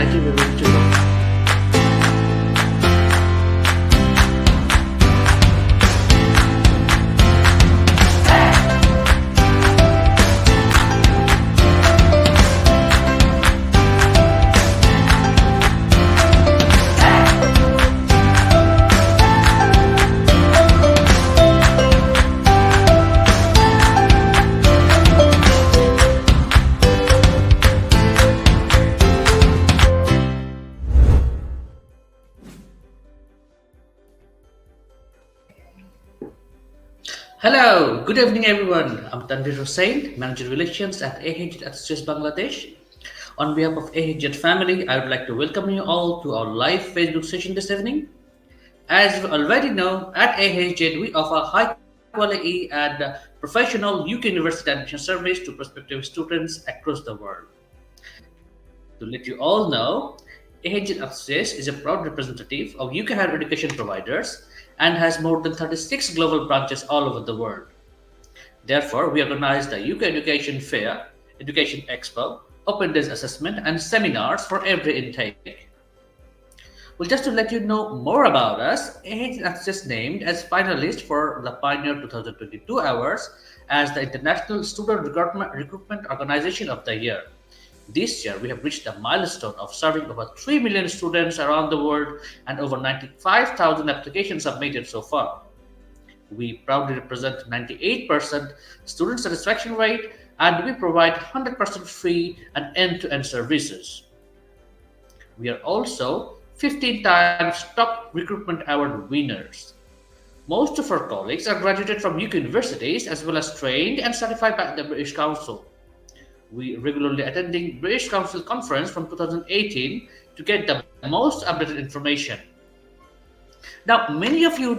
Thank you very much. Hello, good evening everyone. I'm Tanvir Hussain, Manager Relations at AHZ Associates Bangladesh. On behalf of AHZ family, I would like to welcome you all to our live Facebook session this evening. As you already know, at AHZ we offer high quality and professional UK University admission service to prospective students across the world. To let you all know, AHZ Associates is a proud representative of UK higher education providers and has more than 36 global branches all over the world. Therefore, we organize the UK Education Fair, Education Expo, Open Days Assessment, and seminars for every intake. Well, just to let you know more about us, AHS is named as finalist for the Pioneer 2022 Awards as the International Student Recruitment Organization of the Year. This year, we have reached the milestone of serving over 3 million students around the world and over 95,000 applications submitted so far. We proudly represent 98% student satisfaction rate and we provide 100% free and end-to-end services. We are also 15 times top recruitment award winners. Most of our colleagues are graduated from UK universities as well as trained and certified by the British Council. We regularly attending British Council conference from 2018 to get the most updated information. Now, many of you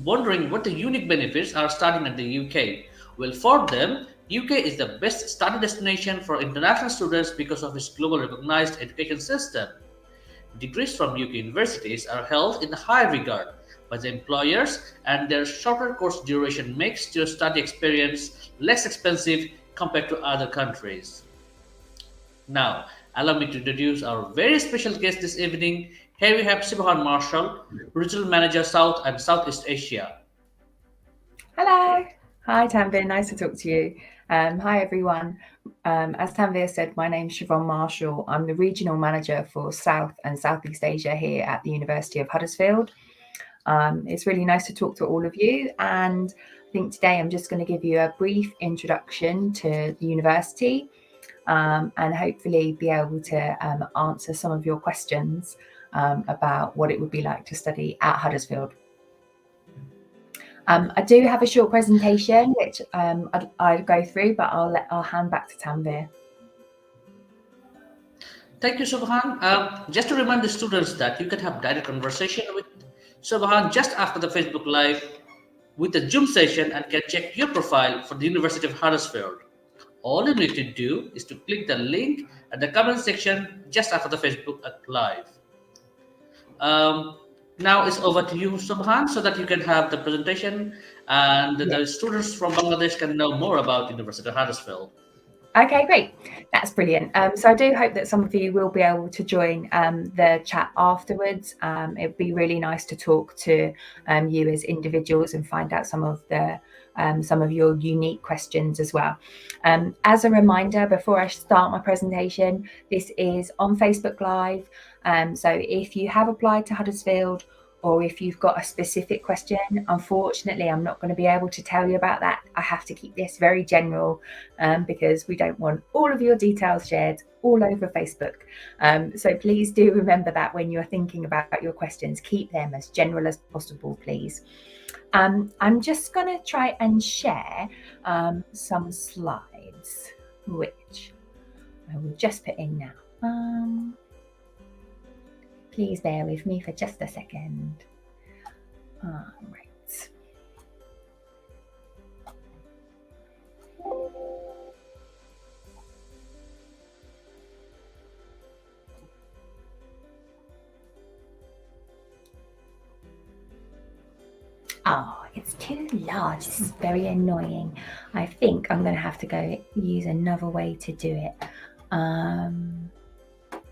wondering what the unique benefits are studying at the UK. Well, for them, UK is the best study destination for international students because of its global recognized education system. Degrees from UK universities are held in high regard by the employers, and their shorter course duration makes your study experience less expensive compared to other countries. Now, allow me to introduce our very special guest this evening. Here we have Siobhan Marshall, Regional Manager South and Southeast Asia. Hello. Hi, Tanvir. Nice to talk to you. Hi, everyone. As Tanvir said, my name's Siobhan Marshall. I'm the Regional Manager for South and Southeast Asia here at the University of Huddersfield. It's really nice to talk to all of you. And I think today I'm just going to give you a brief introduction to the university and hopefully be able to answer some of your questions about what it would be like to study at Huddersfield. I do have a short presentation which I'll go through, but I'll hand back to Tanvir. Thank you, Siobhan. Just to remind the students that you can have direct conversation with Siobhan just after the Facebook Live with the Zoom session and can check your profile for the University of Huddersfield. All you need to do is to click the link at the comment section just after the Facebook Live. Now it's over to you, Siobhan, so that you can have the presentation and the students from Bangladesh can know more about University of Huddersfield. Okay, great. That's brilliant. So I do hope that some of you will be able to join the chat afterwards. It'd be really nice to talk to you as individuals and find out some of your unique questions as well. As a reminder, before I start my presentation, this is on Facebook Live. So if you have applied to Huddersfield or if you've got a specific question, unfortunately, I'm not going to be able to tell you about that. I have to keep this very general because we don't want all of your details shared all over Facebook. So please do remember that when you're thinking about your questions, keep them as general as possible, please. I'm just going to try and share some slides, which I will just put in now. Please bear with me for just a second. Right. Oh, it's too large. This is very annoying. I think I'm going to have to go use another way to do it.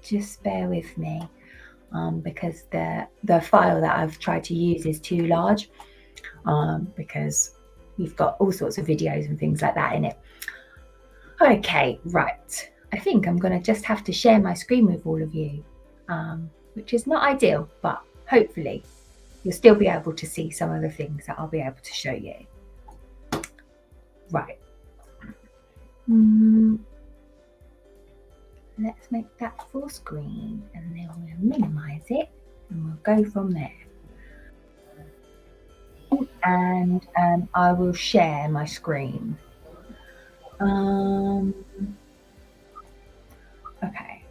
just bear with me because the file that I've tried to use is too large because we've got all sorts of videos and things like that in it. Okay, right. I think I'm going to just have to share my screen with all of you, which is not ideal, but hopefully you'll still be able to see some of the things that I'll be able to show you. Right. Let's make that full screen and then we'll minimize it and we'll go from there. And I will share my screen. Okay.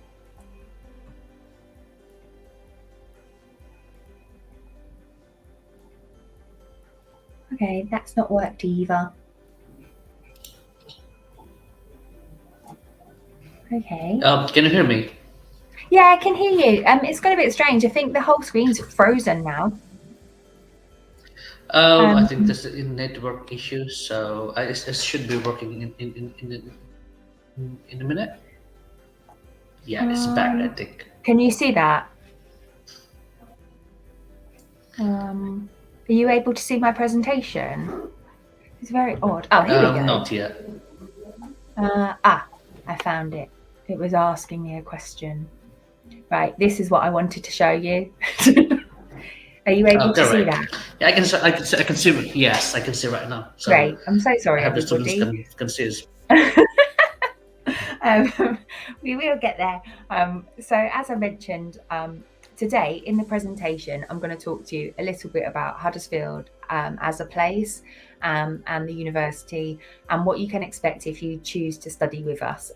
Okay, that's not worked either. Okay. Can you hear me? Yeah, I can hear you. It's got a bit strange. I think the whole screen's frozen now. I think this is a network issue, so it should be working in a minute. Yeah, it's back, I think. Can you see that? Are you able to see my presentation? It's very odd. Oh, here we go. Not yet. I found it. It was asking me a question. Right, this is what I wanted to show you. Are you able to see that? Yeah, I can see it. Yes, I can see right now. So great. I'm so sorry, I have everybody. The students can see this. We will get there. So as I mentioned, today in the presentation, I'm going to talk to you a little bit about Huddersfield as a place and the university and what you can expect if you choose to study with us.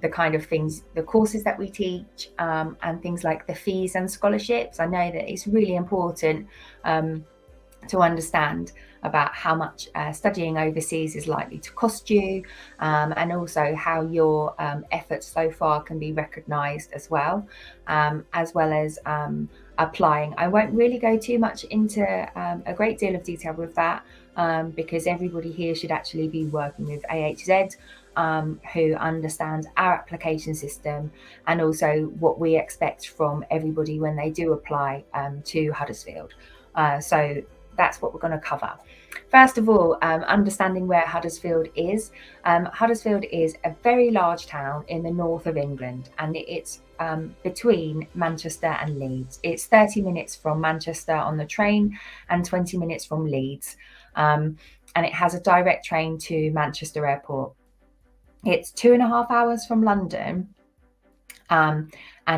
The kind of things, the courses that we teach and things like the fees and scholarships. I know that it's really important to understand about how much studying overseas is likely to cost you and also how your efforts so far can be recognised as well as applying. I won't really go too much into a great deal of detail with that because everybody here should actually be working with AHZ who understand our application system and also what we expect from everybody when they do apply to Huddersfield. So that's what we're going to cover. First of all, understanding where Huddersfield is. Huddersfield is a very large town in the north of England and it's between Manchester and Leeds. It's 30 minutes from Manchester on the train and 20 minutes from Leeds. And it has a direct train to Manchester Airport. It's 2.5 hours from London and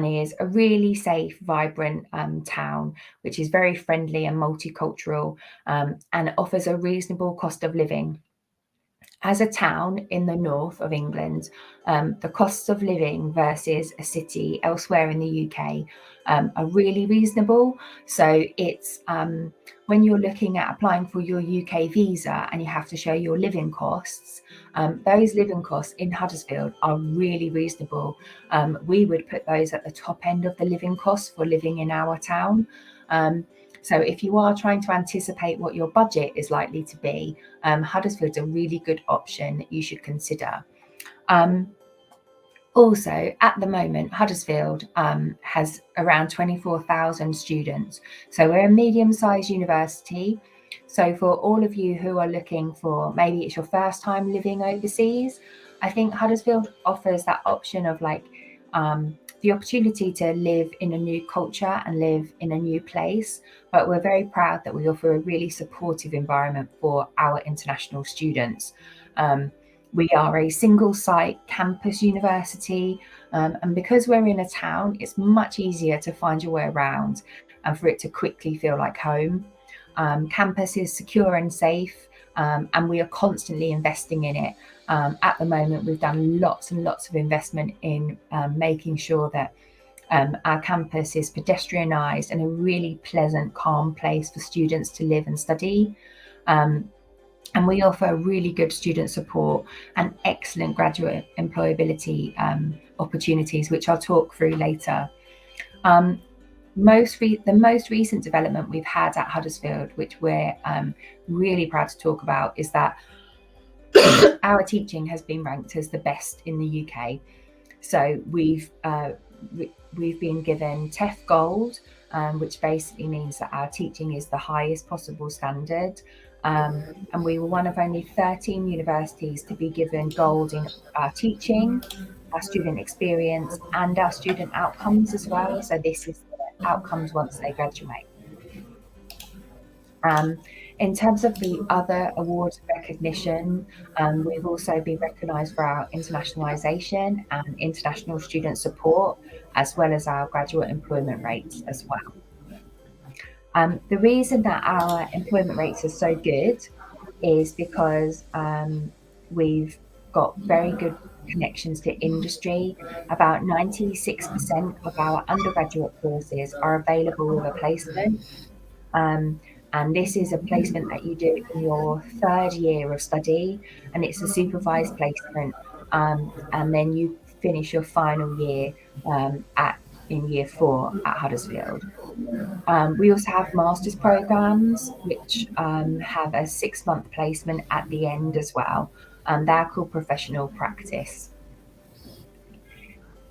is a really safe, vibrant town, which is very friendly and multicultural and offers a reasonable cost of living. As a town in the north of England, the costs of living versus a city elsewhere in the UK are really reasonable. So it's when you're looking at applying for your UK visa and you have to show your living costs, those living costs in Huddersfield are really reasonable. We would put those at the top end of the living costs for living in our town. So if you are trying to anticipate what your budget is likely to be, Huddersfield's a really good option that you should consider. Also, at the moment, Huddersfield has around 24,000 students. So we're a medium-sized university. So for all of you who are looking for, maybe it's your first time living overseas, I think Huddersfield offers that option of the opportunity to live in a new culture and live in a new place. But we're very proud that we offer a really supportive environment for our international students. We are a single site campus university, and because we're in a town, it's much easier to find your way around and for it to quickly feel like home. Campus is secure and safe, and we are constantly investing in it. At the moment, we've done lots and lots of investment in making sure that our campus is pedestrianised and a really pleasant, calm place for students to live and study. And we offer really good student support and excellent graduate employability opportunities, which I'll talk through later. The most recent development we've had at Huddersfield, which we're really proud to talk about, is that our teaching has been ranked as the best in the UK. So we've been given TEF Gold, which basically means that our teaching is the highest possible standard. And we were one of only 13 universities to be given gold in our teaching, our student experience, and our student outcomes as well. So this is the outcomes once they graduate. In terms of the other awards and recognition, we've also been recognised for our internationalisation and international student support, as well as our graduate employment rates as well. The reason that our employment rates are so good is because we've got very good connections to industry. About 96% of our undergraduate courses are available with a placement. And this is a placement that you do in your third year of study, and it's a supervised placement. And then you finish your final year in year 4 at Huddersfield. We also have master's programs, which have a 6-month placement at the end as well. They're called professional practice.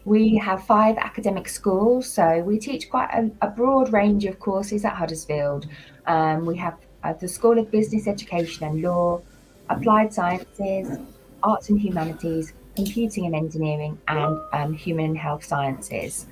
We have 5 academic schools, so we teach quite a broad range of courses at Huddersfield. We have the School of Business Education and Law, Applied Sciences, Arts and Humanities, Computing and Engineering, and Human and Health Sciences.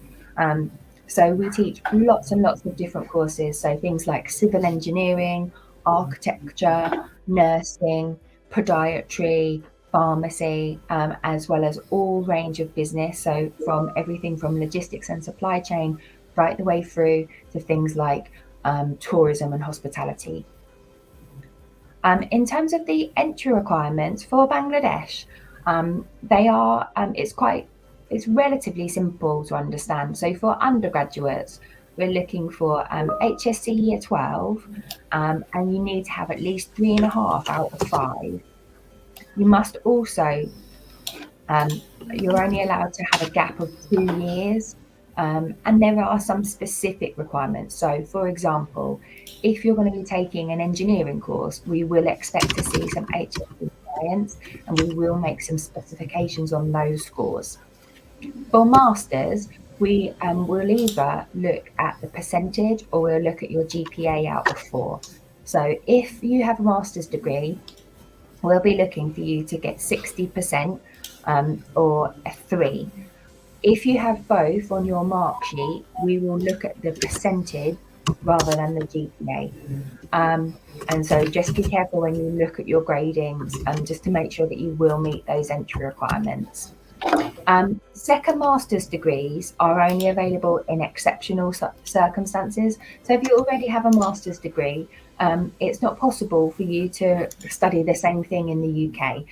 So we teach lots and lots of different courses, so things like civil engineering, architecture, nursing, podiatry, pharmacy, as well as all range of business. So from everything from logistics and supply chain right the way through to things like tourism and hospitality. In terms of the entry requirements for Bangladesh, it's relatively simple to understand. So for undergraduates, we're looking for HSC Year 12, and you need to have at least 3.5 out of 5. You must also, you're only allowed to have a gap of 2 years, and there are some specific requirements. So, for example, if you're going to be taking an engineering course, we will expect to see some HSC science, and we will make some specifications on those scores. For masters, we will either look at the percentage or we'll look at your GPA out of 4. So if you have a master's degree, we'll be looking for you to get 60% or a 3. If you have both on your mark sheet, we will look at the percentage rather than the GPA. And so just be careful when you look at your gradings, just to make sure that you will meet those entry requirements. Second master's degrees are only available in exceptional circumstances. So if you already have a master's degree, it's not possible for you to study the same thing in the UK.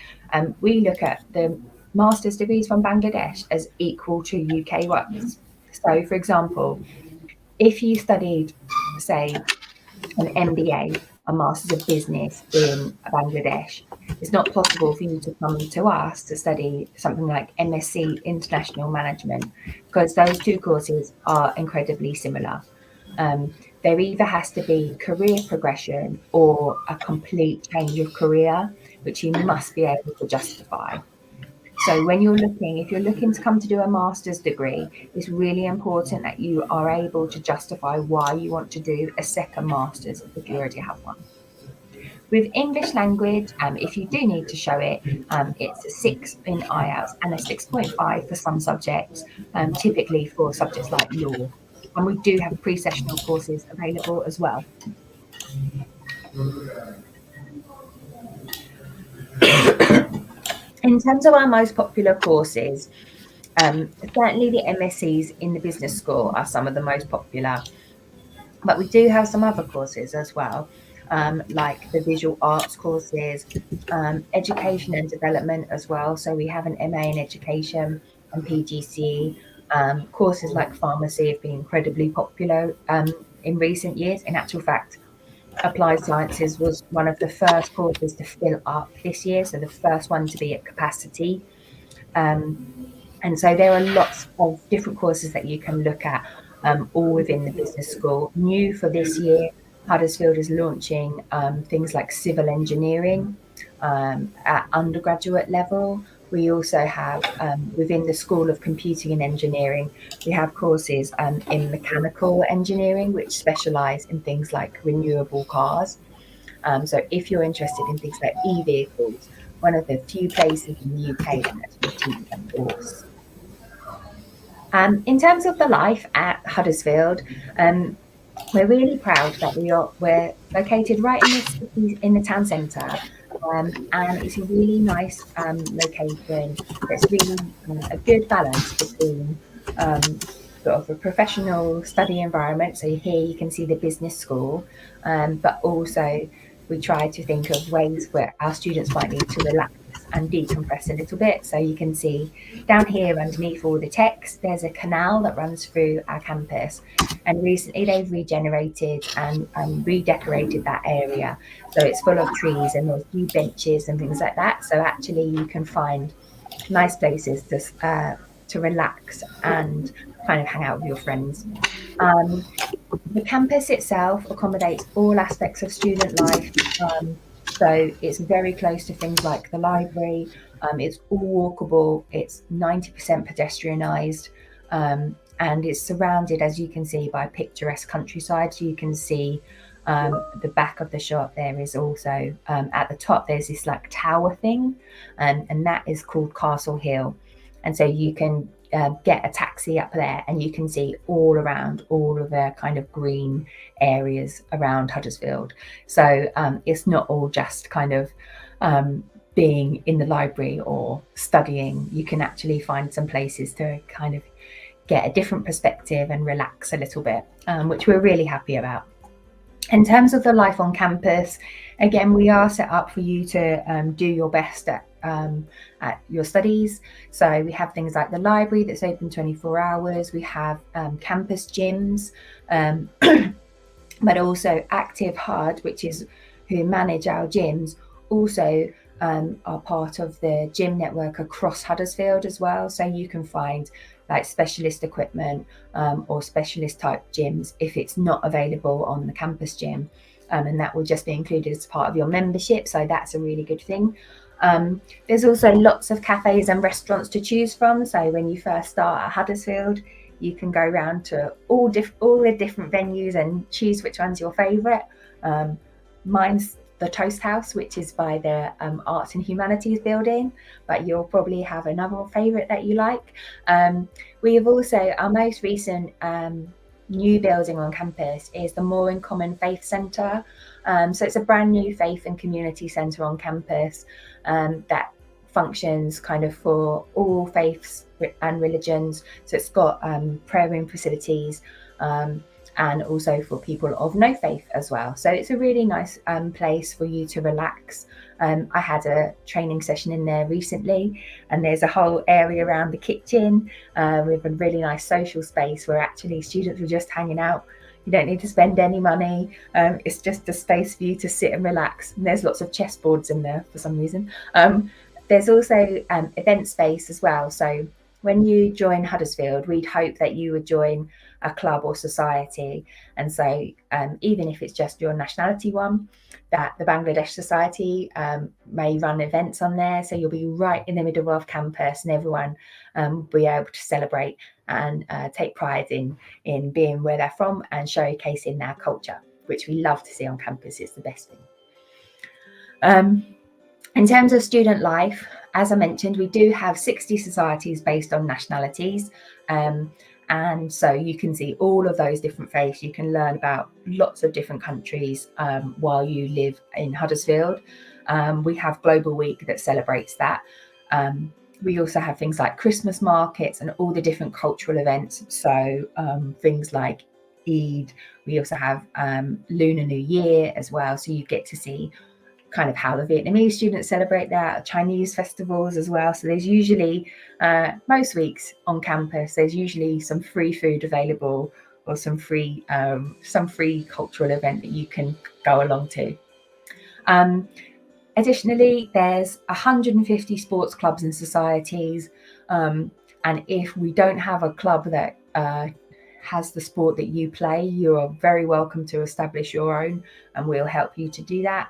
We look at the master's degrees from Bangladesh as equal to UK ones. So, for example, if you studied, say, an MBA, a Master's of Business in Bangladesh, it's not possible for you to come to us to study something like MSc International Management, because those two courses are incredibly similar. There either has to be career progression or a complete change of career, which you must be able to justify. So when if you're looking to come to do a master's degree, it's really important that you are able to justify why you want to do a second master's if you already have one. With English language, if you do need to show it, it's a 6 in IELTS and a 6.5 for some subjects, typically for subjects like law. And we do have pre-sessional courses available as well. In terms of our most popular courses, certainly the MScs in the business school are some of the most popular, but we do have some other courses as well, like the visual arts courses, education and development as well. So we have an MA in education and PGCE. Courses like pharmacy have been incredibly popular in recent years. In actual fact, applied sciences was one of the first courses to fill up this year, so the first one to be at capacity. And so there are lots of different courses that you can look at, all within the business school. New for this year, Huddersfield is launching things like civil engineering at undergraduate level. We also have, within the School of Computing and Engineering, we have courses in mechanical engineering, which specialise in things like renewable cars. So if you're interested in things like e-vehicles, one of the few places in the UK that actually teach that course. In terms of the life at Huddersfield, we're really proud that we're located right in the city, in the town centre, and it's a really nice location. That's really a good balance between sort of a professional study environment. So here you can see the business school, but also we try to think of ways where our students might need to relax and decompress a little bit. So you can see down here underneath all the text, there's a canal that runs through our campus. And recently they've regenerated and redecorated that area. So it's full of trees and there's new benches and things like that. So actually you can find nice places to relax and kind of hang out with your friends. The campus itself accommodates all aspects of student life. So it's very close to things like the library. It's all walkable. It's 90% pedestrianised. And it's surrounded, as you can see, by picturesque countryside. So you can see the back of the shop. There is also, at the top, there's this like tower thing, and that is called Castle Hill. And so you can get a taxi up there and you can see all around all of the kind of green areas around Huddersfield. So it's not all just kind of being in the library or studying. You can actually find some places to kind of get a different perspective and relax a little bit, which we're really happy about. In terms of the life on campus, again, we are set up for you to do your best at your studies. So we have things like the library that's open 24 hours. We have campus gyms, but also Active HUD, which is who manage our gyms, also are part of the gym network across Huddersfield as well. So you can find like specialist equipment or specialist type gyms if it's not available on the campus gym. And that will just be included as part of your membership. So that's a really good thing. There's also lots of cafes and restaurants to choose from. So when you first start at Huddersfield, you can go around to all the different venues and choose which one's your favourite. Mine's the Toast House, which is by the Arts and Humanities building, but you'll probably have another favourite that you like. We have also, our most recent new building on campus is the More in Common Faith Centre. So it's a brand new faith and community centre on campus that functions kind of for all faiths and religions. So it's got prayer room facilities, and also for people of no faith as well. So it's a really nice place for you to relax. I had a training session in there recently, and there's a whole area around the kitchen with a really nice social space where actually students were just hanging out. You don't need to spend any money. It's just a space for you to sit and relax. And there's lots of chessboards in there for some reason. There's also event space as well. So when you join Huddersfield, we'd hope that you would join a club or society. And so even if it's just your nationality one, that the Bangladesh Society may run events on there. So you'll be right in the middle of campus and everyone will be able to celebrate and take pride in being where they're from and showcasing their culture, which we love to see on campus. It's the best thing. In terms of student life, as I mentioned, we do have 60 societies based on nationalities. And so you can see all of those different faiths. You can learn about lots of different countries while you live in Huddersfield. We have Global Week that celebrates that. We also have things like Christmas markets and all the different cultural events. So things like Eid. We also have Lunar New Year as well. So you get to see kind of how the Vietnamese students celebrate that, Chinese festivals as well. So there's usually, most weeks on campus, there's usually some free food available or some free cultural event that you can go along to. Additionally, there's 150 sports clubs and societies. And if we don't have a club that has the sport that you play, you are very welcome to establish your own and we'll help you to do that.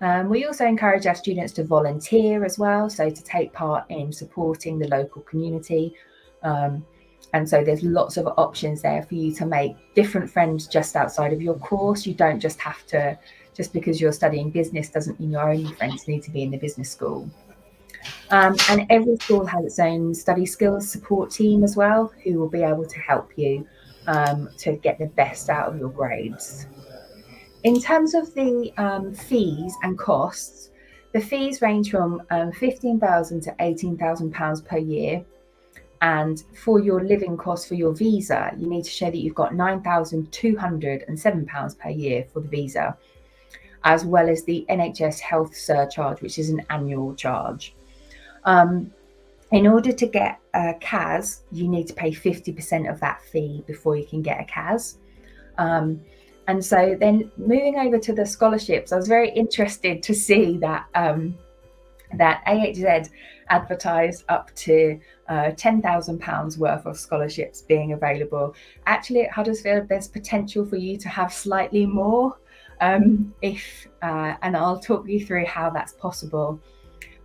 We also encourage our students to volunteer as well, so to take part in supporting the local community. And so there's lots of options there for you to make different friends just outside of your course. You don't just have to, just because you're studying business doesn't mean your only friends need to be in the business school. And every school has its own study skills support team as well, who will be able to help you to get the best out of your grades. In terms of the fees and costs, the fees range from £15,000 to £18,000 per year. And for your living costs for your visa, you need to show that you've got £9,207 per year for the visa, as well as the NHS health surcharge, which is an annual charge. In order to get a CAS, you need to pay 50% of that fee before you can get a CAS. And so then moving over to the scholarships, I was very interested to see that that AHZ advertised up to £10,000 worth of scholarships being available. Actually, at Huddersfield, there's potential for you to have slightly more, and I'll talk you through how that's possible.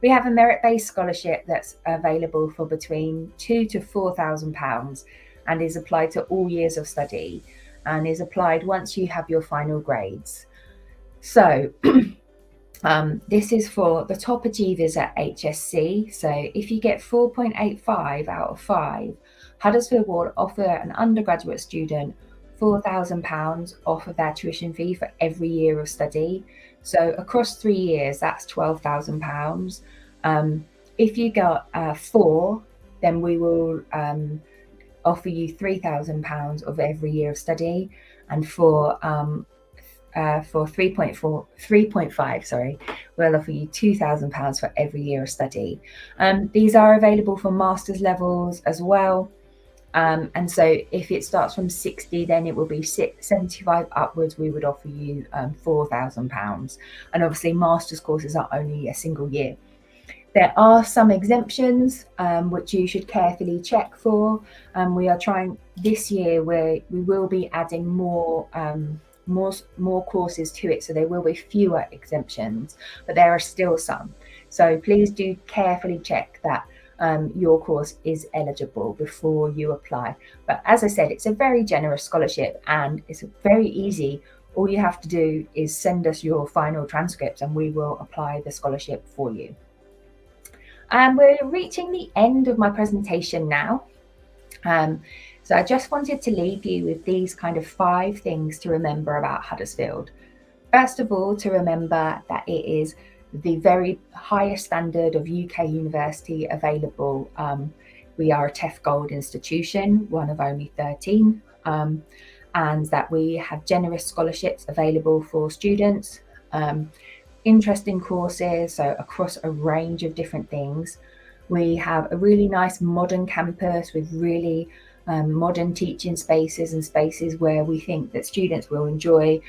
We have a merit-based scholarship that's available for between £2,000 to £4,000 and is applied to all years of study and is applied once you have your final grades. So this is for the top achievers at HSC. So if you get 4.85 out of 5, Huddersfield will offer an undergraduate student £4,000 off of their tuition fee for every year of study. So across 3 years, that's £12,000. If you got 4, then we will offer you £3,000 of every year of study, and for 3.5, sorry, we'll offer you £2,000 for every year of study. These are available for master's levels as well. And so if it starts from 60, then it will be 75 upwards. We would offer you £4,000. And obviously master's courses are only a single year. There are some exemptions which you should carefully check for. We are trying this year where we will be adding more courses to it, so there will be fewer exemptions, but there are still some. So please do carefully check that your course is eligible before you apply. But as I said, it's a very generous scholarship and it's very easy. All you have to do is send us your final transcripts and we will apply the scholarship for you. And we're reaching the end of my presentation now. So I just wanted to leave you with these kind of 5 things to remember about Huddersfield. First of all, to remember that it is the very highest standard of UK university available. We are a TEF Gold institution, one of only 13, and that we have generous scholarships available for students, interesting courses, so across a range of different things. We have a really nice modern campus with really modern teaching spaces and spaces where we think that students will enjoy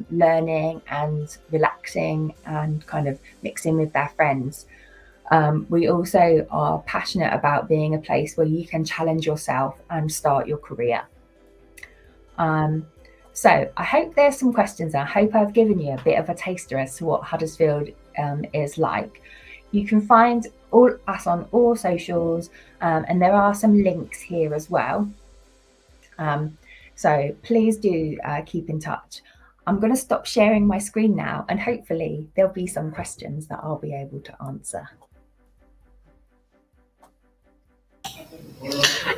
learning and relaxing and kind of mixing with their friends. We also are passionate about being a place where you can challenge yourself and start your career. So I hope there's some questions. I hope I've given you a bit of a taster as to what Huddersfield is like. You can find us on all socials, and there are some links here as well. So please do keep in touch. I'm going to stop sharing my screen now, and hopefully there'll be some questions that I'll be able to answer.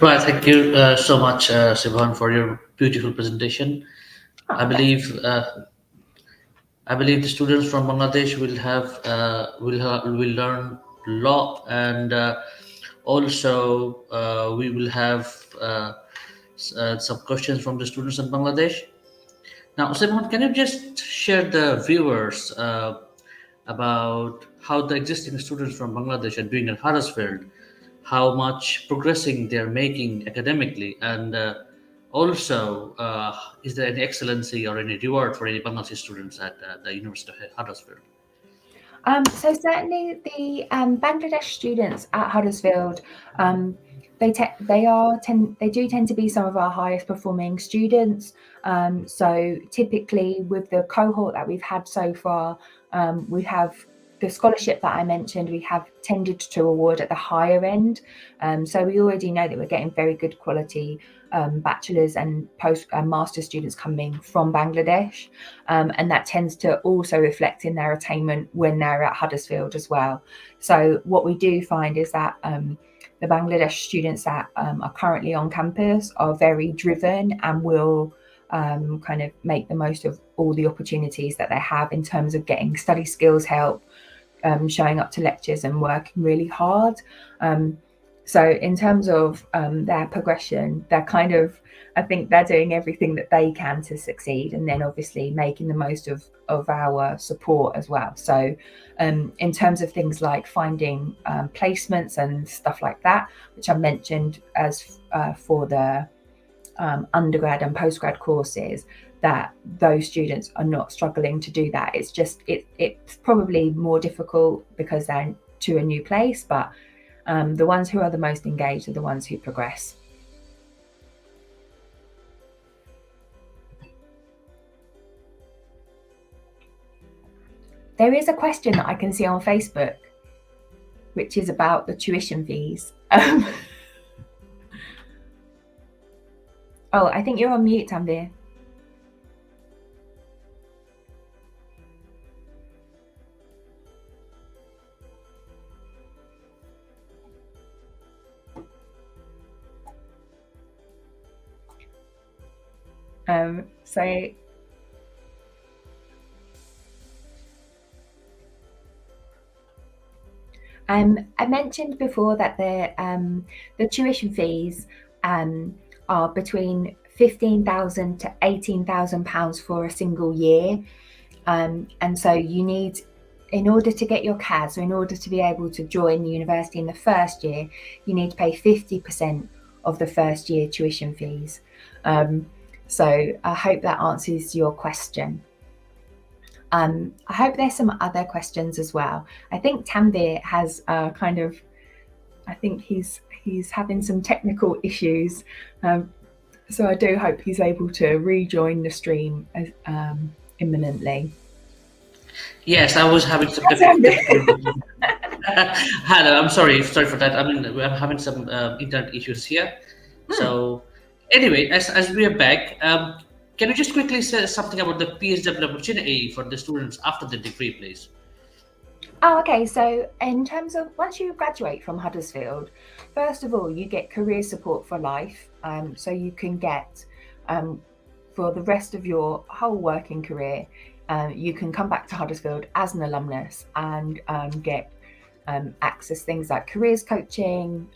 Right, thank you so much, Siobhan, for your beautiful presentation. I believe the students from Bangladesh will learn a lot, and also we will have some questions from the students in Bangladesh. Now, Siobhan, can you just share the viewers about how the existing students from Bangladesh are doing at Huddersfield, how much progressing they're making academically, and also is there any excellency or any reward for any Bangladeshi students at the University of Huddersfield? So certainly the Bangladesh students at Huddersfield, they do tend to be some of our highest performing students. So typically with the cohort that we've had so far, We have the scholarship that I mentioned, we have tended to award at the higher end. So we already know that we're getting very good quality bachelor's and post and master students coming from Bangladesh. And that tends to also reflect in their attainment when they're at Huddersfield as well. So what we do find is that the Bangladesh students that are currently on campus are very driven and will kind of make the most of all the opportunities that they have in terms of getting study skills help, showing up to lectures and working really hard. So in terms of their progression, they're kind of, I think they're doing everything that they can to succeed, and then obviously making the most of our support as well. So in terms of things like finding placements and stuff like that, which I mentioned as for the undergrad and postgrad courses, that those students are not struggling to do that. It's just it's probably more difficult because they're to a new place, but the ones who are the most engaged are the ones who progress. There is a question that I can see on Facebook, which is about the tuition fees. Oh, I think you're on mute, Tanvir. So I mentioned before that the tuition fees are between £15,000 to £18,000 for a single year, and so you need, in order to get your CAS, or in order to be able to join the university in the first year, you need to pay 50% of the first year tuition fees. So I hope that answers your question. I hope there's some other questions as well. I think Tanvir has kind of, I think he's having some technical issues. So I do hope he's able to rejoin the stream imminently. Yes, I was having some difficulty. Hello, I'm sorry for that. I mean, we're having some internet issues here. So, anyway, as we are back, can you just quickly say something about the PSW opportunity for the students after the degree, please? Oh, okay. So in terms of once you graduate from Huddersfield, first of all, you get career support for life. So you can get for the rest of your whole working career, you can come back to Huddersfield as an alumnus and get access things like careers coaching,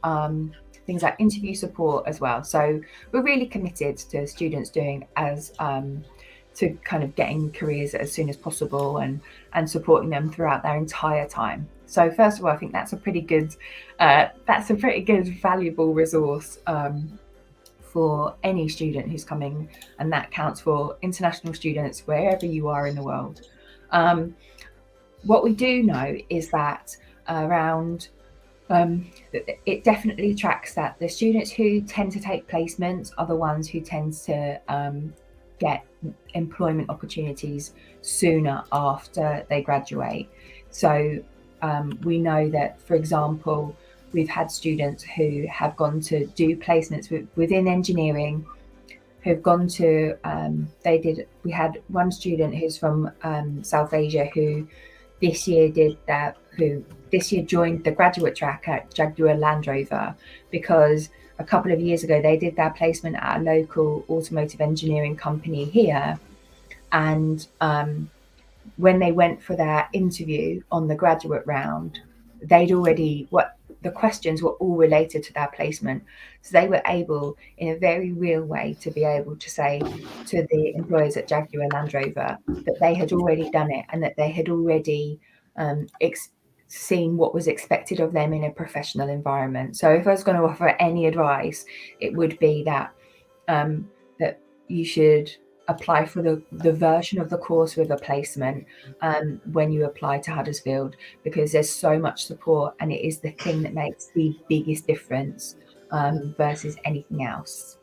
things like interview support as well. So we're really committed to students doing as to kind of getting careers as soon as possible and supporting them throughout their entire time. So first of all, I think that's a pretty good valuable resource for any student who's coming, and that counts for international students wherever you are in the world. What we do know is that around it definitely tracks that the students who tend to take placements are the ones who tend to get employment opportunities sooner after they graduate. So we know that, for example, we've had students who have gone to do placements within engineering, who've gone to we had one student who's from South Asia who this year joined the graduate track at Jaguar Land Rover, because a couple of years ago they did their placement at a local automotive engineering company here, and when they went for their interview on the graduate round, the questions were all related to their placement. So they were able, in a very real way, to be able to say to the employers at Jaguar Land Rover that they had already done it and that they had already seen what was expected of them in a professional environment. So if I was going to offer any advice, it would be that that you should apply for the version of the course with a placement when you apply to Huddersfield, because there's so much support and it is the thing that makes the biggest difference versus anything else.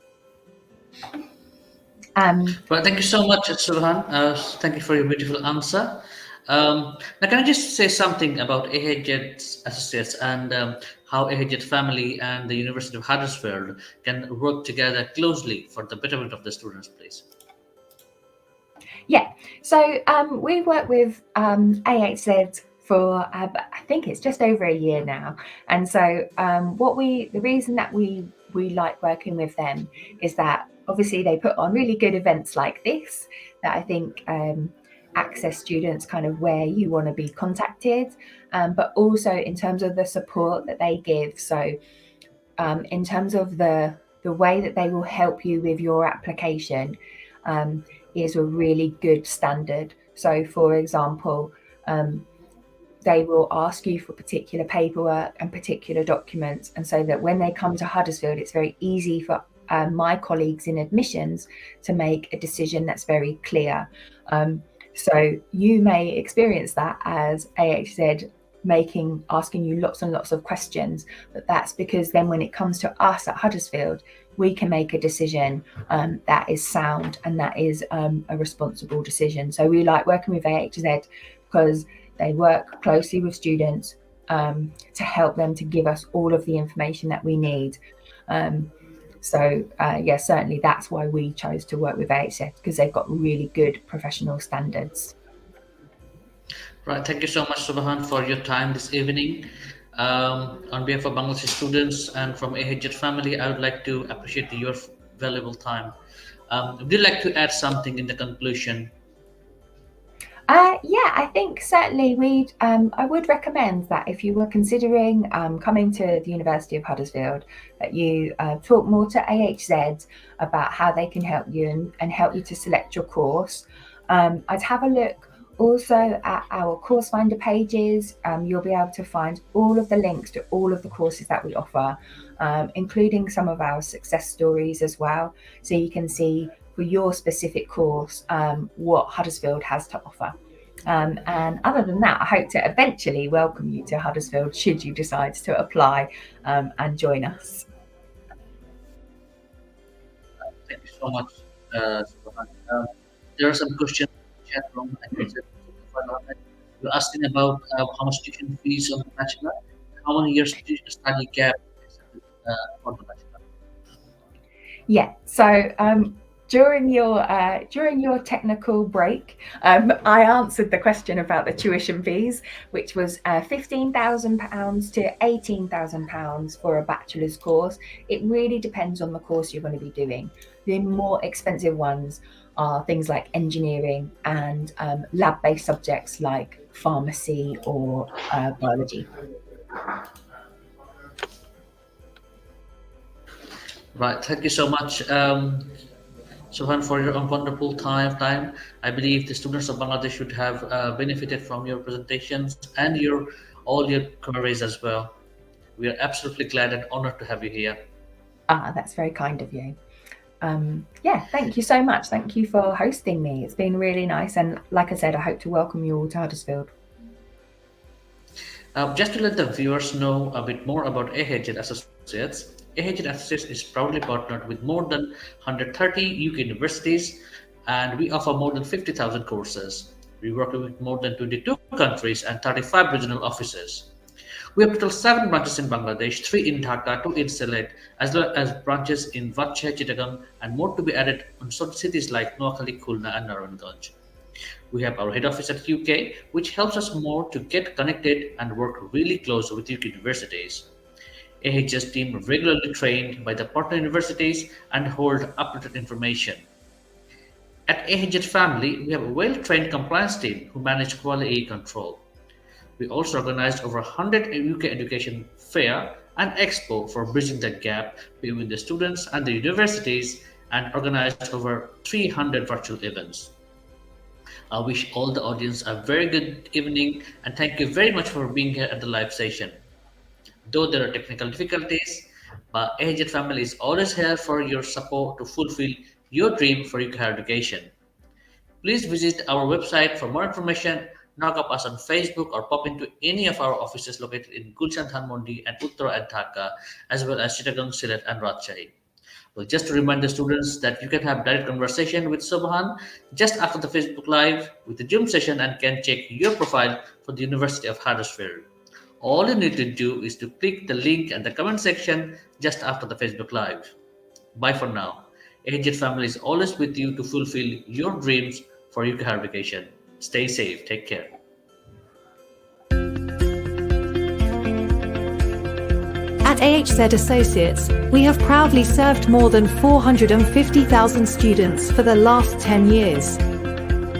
Well, thank you so much, Siobhan. Thank you for your beautiful answer. Now, can I just say something about AHZ Associates and how AHZ family and the University of Huddersfield can work together closely for the betterment of the students, please? Yeah, so we work with AHZ for I think it's just over a year now, and so the reason that we like working with them is that obviously they put on really good events like this that I think access students kind of where you want to be contacted, but also in terms of the support that they give. So in terms of the way that they will help you with your application um, is a really good standard. So, for example, they will ask you for particular paperwork and particular documents, and so that when they come to Huddersfield, it's very easy for my colleagues in admissions to make a decision that's very clear. So you may experience that as AHZ asking you lots and lots of questions, but that's because then when it comes to us at Huddersfield, we can make a decision that is sound and that is a responsible decision. So we like working with AHZ because they work closely with students to help them to give us all of the information that we need. Yeah, certainly that's why we chose to work with AHZ, because they've got really good professional standards. Right. Thank you so much, Subhan, for your time this evening. On behalf of Bangladeshi students and from AHZ family, I would like to appreciate your valuable time. Would you like to add something in the conclusion? Yeah, I think certainly I would recommend that if you were considering coming to the University of Huddersfield, that you talk more to AHZ about how they can help you and help you to select your course. I'd have a look also at our course finder pages. You'll be able to find all of the links to all of the courses that we offer, including some of our success stories as well. So you can see for your specific course what Huddersfield has to offer. And other than that, I hope to eventually welcome you to Huddersfield should you decide to apply and join us. Thank you so much, Subhan. There are some questions in the chat room. I can say, you're asking about how much tuition fees on the bachelor, how many years study gap for the bachelor. Yeah. So during your technical break, I answered the question about the tuition fees, which was £15,000 to £18,000 for a bachelor's course. It really depends on the course you're going to be doing. The more expensive ones are things like engineering and lab-based subjects like pharmacy or biology. Right. Thank you so much, Sohan, for your wonderful time. I believe the students of Bangladesh should have benefited from your presentations and your all your queries as well. We are absolutely glad and honored to have you here. That's very kind of you. Yeah, thank you so much. Thank you for hosting me. It's been really nice. And like I said, I hope to welcome you all to Huddersfield. Just to let the viewers know a bit more about AHZ Associates, AHZ Associates is proudly partnered with more than 130 UK universities, and we offer more than 50,000 courses. We work with more than 22 countries and 35 regional offices. We have total 7 branches in Bangladesh, 3 in Dhaka, 2 in Sylhet, as well as branches in Vatche, Chittagong, and more to be added on cities like Noakhali, Khulna, and Narayanganj. We have our head office at UK, which helps us more to get connected and work really close with UK universities. AHS team regularly trained by the partner universities and hold updated information. At AHS Family, we have a well-trained compliance team who manage quality control. We also organized over 100 UK education fair and expo for bridging the gap between the students and the universities and organized over 300 virtual events. I wish all the audience a very good evening and thank you very much for being here at the live session. Though there are technical difficulties, but AHZ family is always here for your support to fulfill your dream for your higher education. Please visit our website for more information, knock up us on Facebook or pop into any of our offices located in Gulshan Dhanmondi and Uttara and Dhaka, as well as Chittagong, Sylhet and Rajshahi. Well, just to remind the students that you can have direct conversation with Siobhan just after the Facebook Live with the Zoom session and can check your profile for the University of Huddersfield. All you need to do is to click the link in the comment section just after the Facebook Live. Bye for now. AHZ family is always with you to fulfill your dreams for UK Higher Education. Stay safe. Take care. At AHZ Associates, we have proudly served more than 450,000 students for the last 10 years.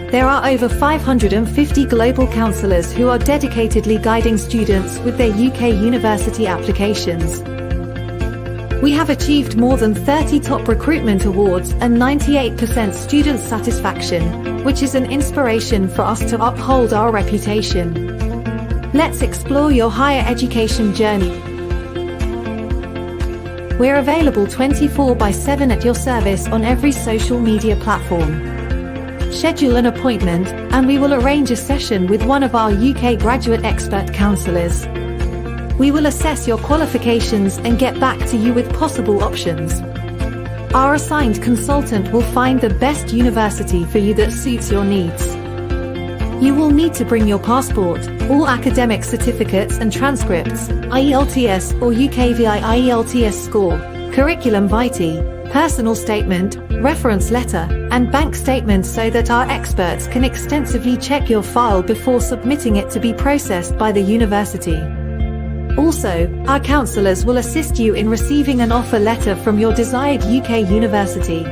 There are over 550 global counsellors who are dedicatedly guiding students with their UK university applications. We have achieved more than 30 top recruitment awards and 98% student satisfaction, which is an inspiration for us to uphold our reputation. Let's explore your higher education journey. We're available 24/7 at your service on every social media platform. Schedule an appointment, and we will arrange a session with one of our UK graduate expert counsellors. We will assess your qualifications and get back to you with possible options. Our assigned consultant will find the best university for you that suits your needs. You will need to bring your passport, all academic certificates and transcripts, IELTS or UKVI IELTS score, curriculum vitae, personal statement, reference letter, and bank statements so that our experts can extensively check your file before submitting it to be processed by the university. Also, our counsellors will assist you in receiving an offer letter from your desired UK university.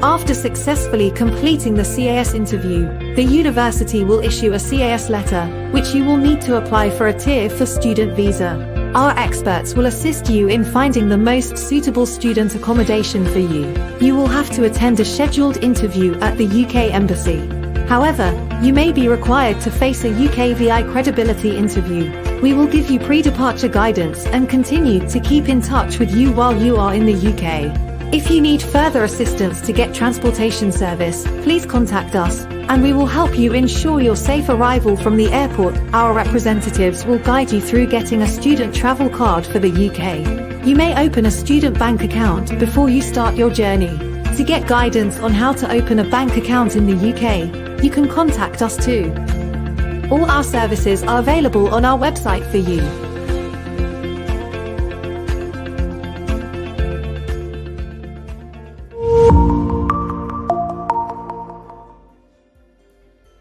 After successfully completing the CAS interview, the university will issue a CAS letter, which you will need to apply for a tier for student visa. Our experts will assist you in finding the most suitable student accommodation for you. You will have to attend a scheduled interview at the UK Embassy. However, you may be required to face a UKVI credibility interview. We will give you pre-departure guidance and continue to keep in touch with you while you are in the UK. If you need further assistance to get transportation service, please contact us, and we will help you ensure your safe arrival from the airport. Our representatives will guide you through getting a student travel card for the UK. You may open a student bank account before you start your journey. To get guidance on how to open a bank account in the UK, you can contact us too. All our services are available on our website for you.